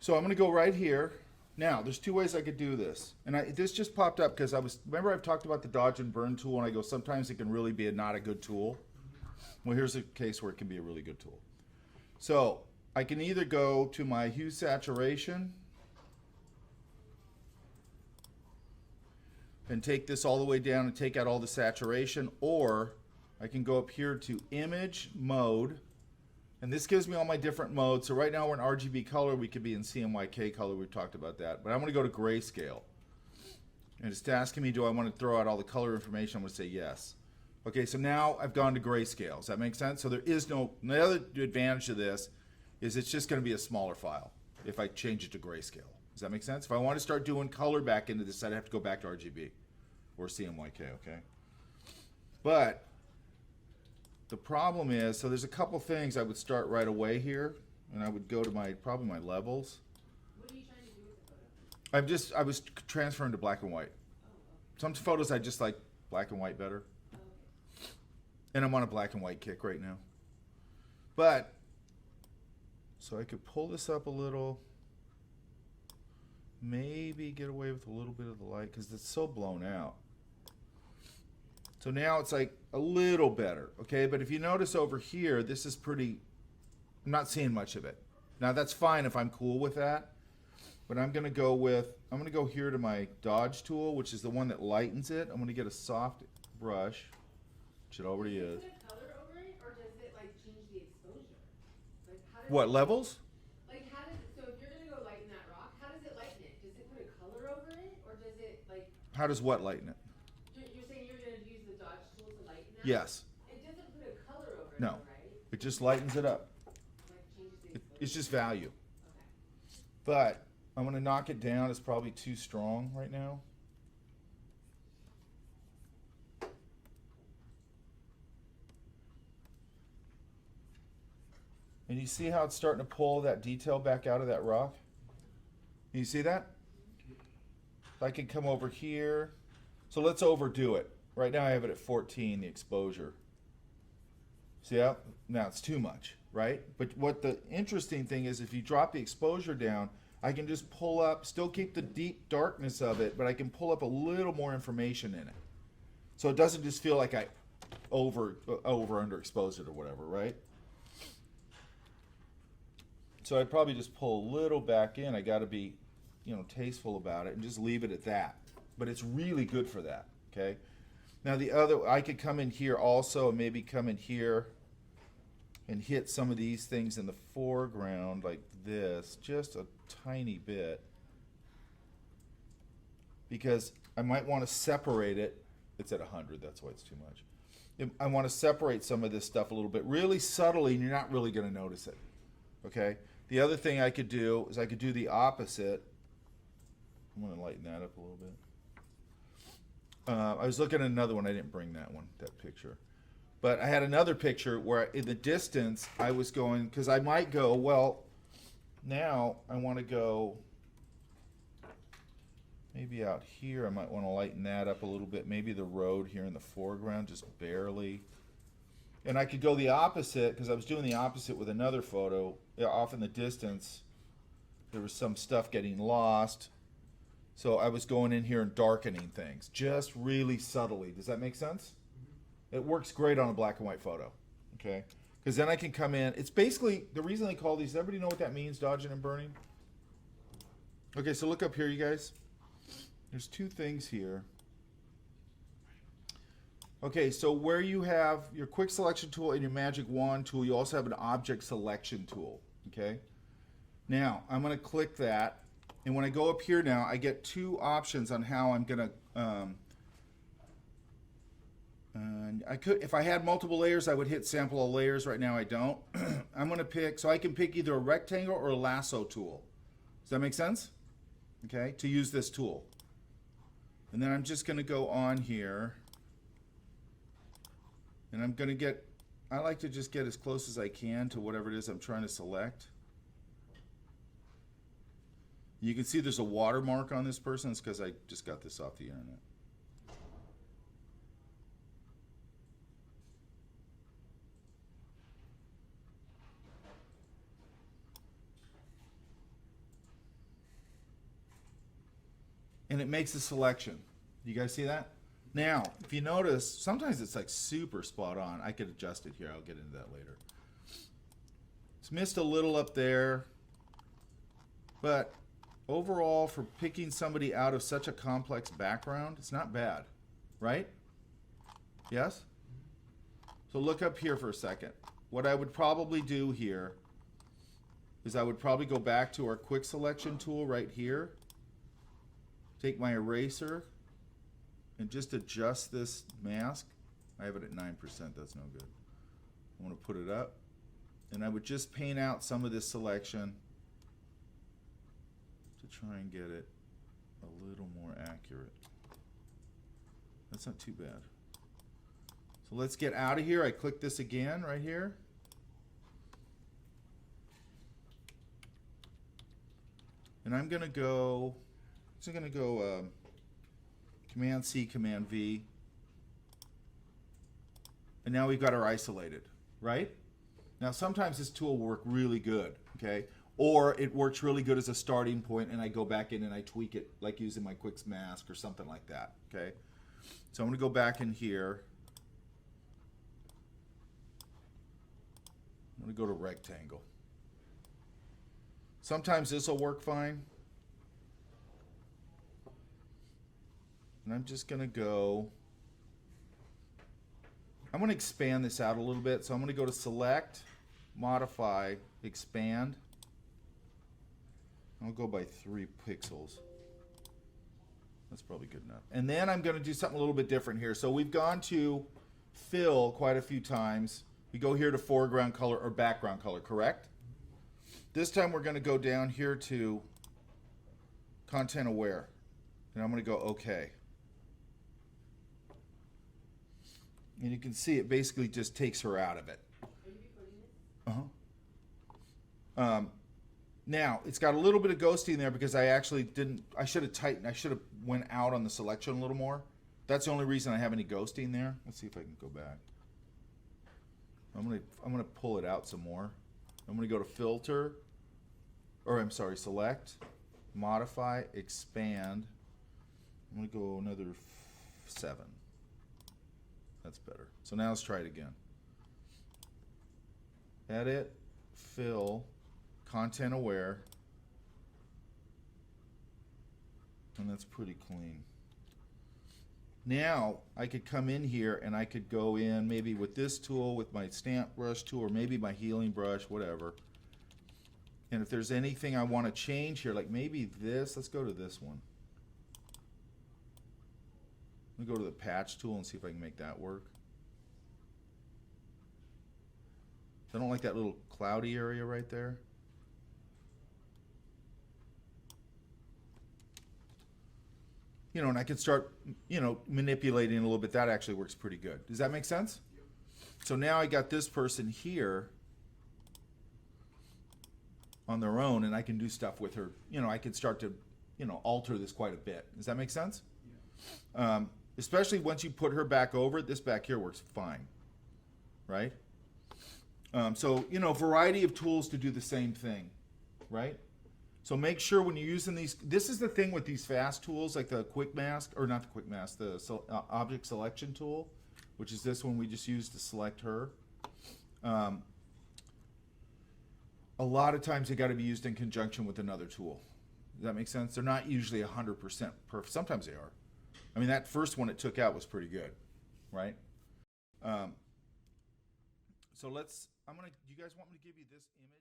So I'm going to go right here. Now, there's two ways I could do this. And this just popped up because remember I've talked about the dodge and burn tool, and I go, sometimes it can really be not a good tool. Well, here's a case where it can be a really good tool. So I can either go to my hue saturation and take this all the way down and take out all the saturation, or I can go up here to image mode, and this gives me all my different modes. So right now we're in RGB color, we could be in CMYK color, we've talked about that, but I'm going to go to grayscale. And it's asking me, do I want to throw out all the color information? I'm going to say yes. Okay, so now I've gone to grayscale. Does that make sense? So there is no, the other advantage of this is it's just going to be a smaller file if I change it to grayscale. Does that make sense? If I want to start doing color back into this, I'd have to go back to RGB or CMYK, okay? But the problem is, so there's a couple things I would start right away here, and I would go to probably my levels. What are you trying to do with the photo? I was transferring to black and white. Some photos I just like black and white better. Oh, okay. And I'm on a black and white kick right now. But, so I could pull this up a little, maybe get away with a little bit of the light because it's so blown out. So now it's like a little better, okay? But if you notice over here, this is pretty, I'm not seeing much of it. Now that's fine if I'm cool with that, but I'm gonna go here to my dodge tool, which is the one that lightens it. I'm gonna get a soft brush, which it already is. Does it put a color over it, or does it like change the exposure? Like how does What, it, levels? like how does it, so if you're gonna go lighten that rock, how does it lighten it? Does it put a color over it, or does it like? How does what lighten it? You're saying you're gonna use the dodge tool to lighten that? Yes. It doesn't put a color over it, No. though, right? It just lightens it up. Like changes the exposure. It's just value. Okay. But I'm gonna knock it down. It's probably too strong right now. And you see how it's starting to pull that detail back out of that rock? You see that? I can come over here. So let's overdo it. Right now I have it at 14, the exposure. See how? Now it's too much, right? But what the interesting thing is, if you drop the exposure down, I can just pull up, still keep the deep darkness of it, but I can pull up a little more information in it. So it doesn't just feel like I underexposed it or whatever, right? So I'd probably just pull a little back in. I got to be, tasteful about it and just leave it at that. But it's really good for that, okay? Now I could come in here also and maybe come in here and hit some of these things in the foreground like this, just a tiny bit. Because I might want to separate it. It's at 100, that's why it's too much. I want to separate some of this stuff a little bit, really subtly, and you're not really going to notice it, okay? The other thing I could do is I could do the opposite. I'm going to lighten that up a little bit. I was looking at another one. I didn't bring that one, that picture. But I had another picture where in the distance I was going, because I might go, well, now I want to go maybe out here. I might want to lighten that up a little bit. Maybe the road here in the foreground, just barely. And I could go the opposite, because I was doing the opposite with another photo. Off in the distance, there was some stuff getting lost. So I was going in here and darkening things, just really subtly. Does that make sense? It works great on a black and white photo, okay? Because then I can come in. It's basically, the reason they call these, does everybody know what that means, dodging and burning? Okay, so look up here, you guys. There's two things here. Okay, so where you have your quick selection tool and your magic wand tool, you also have an object selection tool, okay? Now, I'm gonna click that, and when I go up here now, I get two options on how I'm gonna, I could, if I had multiple layers, I would hit sample all layers. Right now I don't. I'm gonna pick, so I can pick either a rectangle or a lasso tool. Does that make sense? Okay, to use this tool. And then I'm just gonna go on here, and I'm gonna get, I like to just get as close as I can to whatever it is I'm trying to select. You can see there's a watermark on this person. It's because I just got this off the internet. and it makes a selection. You guys see that? Now, if you notice, sometimes it's like super spot on. I could adjust it here. I'll get into that later. It's missed a little up there, but overall, for picking somebody out of such a complex background, it's not bad, right? Yes? So look up here for a second. What I would probably do here is I would probably go back to our quick selection tool right here, take my eraser, and just adjust this mask. I have it at 9%, that's no good. I want to put it up, and I would just paint out some of this selection to try and get it a little more accurate. That's not too bad. So let's get out of here. I click this again right here. And I'm going to go, Command C, Command V. And now we've got our isolated, right? Now sometimes this tool will work really good, okay? Or it works really good as a starting point and I go back in and I tweak it like using my quick mask or something like that, okay? So I'm going to go back in here. I'm going to go to rectangle. Sometimes this will work fine. And I'm just going to go, I'm going to expand this out a little bit. So I'm going to go to Select, Modify, Expand. I'll go by 3 pixels. That's probably good enough. And then I'm going to do something a little bit different here. So we've gone to Fill quite a few times. We go here to foreground color or background color, correct? This time we're going to go down here to Content Aware. And I'm going to go OK. And you can see it basically just takes her out of it. Are you recording this? Uh-huh. Now, it's got a little bit of ghosting there because I actually didn't, I should have tightened, I should have went out on the selection a little more. That's the only reason I have any ghosting there. Let's see if I can go back. I'm gonna pull it out some more. I'm gonna go to Filter, or I'm sorry, Select, Modify, Expand. I'm gonna go another 7. That's better. So now let's try it again. Edit, Fill, Content Aware, and that's pretty clean. Now I could come in here and I could go in maybe with this tool, with my stamp brush tool, or maybe my healing brush, whatever. And if there's anything I want to change here, like maybe this, let's go to this one. Let me go to the patch tool and see if I can make that work. I don't like that little cloudy area right there. You know, and I can start, you know, manipulating a little bit. That actually works pretty good. Does that make sense? So now I got this person here on their own, and I can do stuff with her. You know, I can start to, you know, alter this quite a bit. Does that make sense? Yeah. Especially once you put her back over, this back here works fine, right? So, you know, variety of tools to do the same thing, right? So make sure when you're using these, this is the thing with these fast tools, like the quick mask, or not the quick mask, the object selection tool, which is this one we just used to select her. A lot of times they got to be used in conjunction with another tool. Does that make sense? They're not usually 100% perfect. Sometimes they are. I mean, that first one it took out was pretty good, right? So let's, do you guys want me to give you this image?